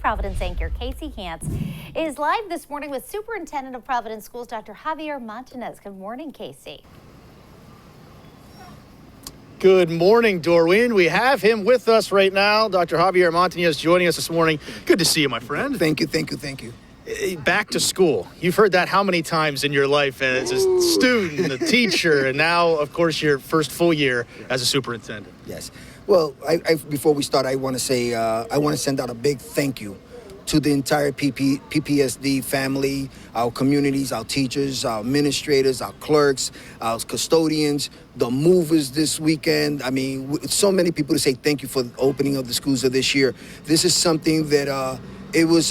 Providence anchor Casey Hance is live this morning with Superintendent of Providence Schools, Dr. Javier Montanez. Good morning, Casey. Good morning, Doreen. We have him with us right now. Dr. Javier Montanez joining us this morning. Good to see you, my friend. Thank you. Back to school. You've heard that how many times in your life as a student, a teacher, and now, of course, your first full year as a superintendent. Yes. Well, before we start, I want to say I want to send out a big thank you to the entire PPSD family, our communities, our teachers, our administrators, our clerks, our custodians, the movers this weekend. I mean, so many people to say thank you for the opening of the schools of this year. This is something that it was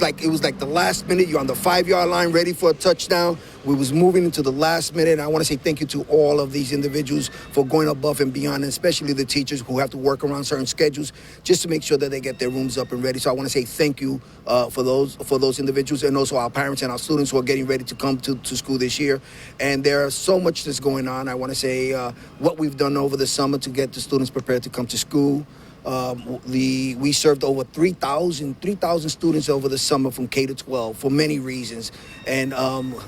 like the last minute. You're on the 5-yard line, ready for a touchdown. We was moving into the last minute. And I want to say thank you to all of these individuals for going above and beyond, and especially the teachers who have to work around certain schedules just to make sure that they get their rooms up and ready. So I want to say thank you for those individuals, and also our parents and our students who are getting ready to come to school this year. And there's so much that's going on. I want to say what we've done over the summer to get the students prepared to come to school. We served over 3,000 students over the summer from K to 12 for many reasons, and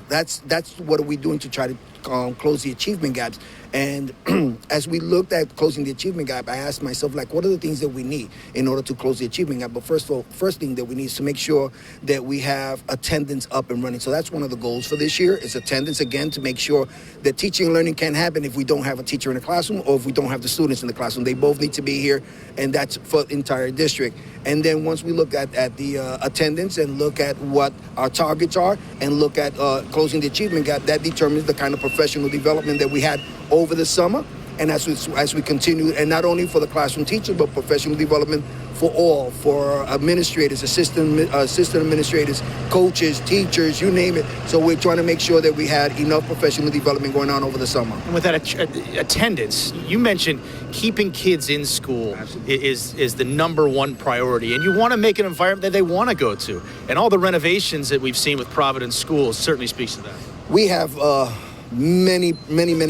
that's what are we doing to try to close the achievement gaps. And as we looked at closing the achievement gap, I asked myself, like, what are the things that we need in order to close the achievement gap? But first thing that we need is to make sure that we have attendance up and running. So that's one of the goals for this year, is attendance, again, to make sure that teaching and learning can't happen if we don't have a teacher in the classroom or if we don't have the students in the classroom. They both need to be here, and that's for the entire district. And then once we look at the attendance and look at what our targets are and look at closing the achievement gap, that determines the kind of professional development that we had over the summer. And as we continue, and not only for the classroom teachers, but professional development for all, for administrators, assistant administrators, coaches, teachers, you name it. So we're trying to make sure that we had enough professional development going on over the summer. And with that attendance, you mentioned keeping kids in school is the number one priority, and you want to make an environment that they want to go to. And all the renovations that we've seen with Providence schools certainly speaks to that. We have many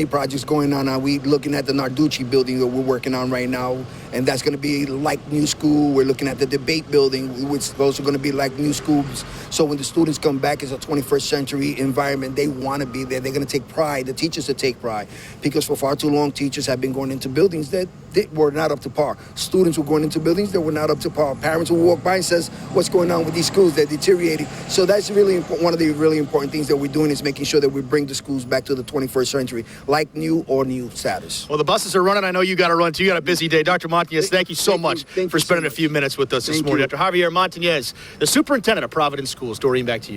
projects going on. We're looking at the Narducci building that we're working on right now, and that's going to be like new school. We're looking at the debate building, which is also going to be like new schools. So when the students come back, it's a 21st century environment. They want to be there. They're going to take pride. The teachers will take pride, because for far too long, teachers have been going into buildings that were not up to par. Students were going into buildings that were not up to par. Parents will walk by and says, "What's going on with these schools? They're deteriorating." So that's really important. One of the really important things that we're doing is making sure that we bring the schools back to the 21st century, like new or new status. Well, the buses are running. I know you got to run too. You got a busy day. Dr. Montanez, thank you so much for spending a few minutes with us this morning. Dr. Javier Montanez, the superintendent of Providence Schools. Doreen, back to you.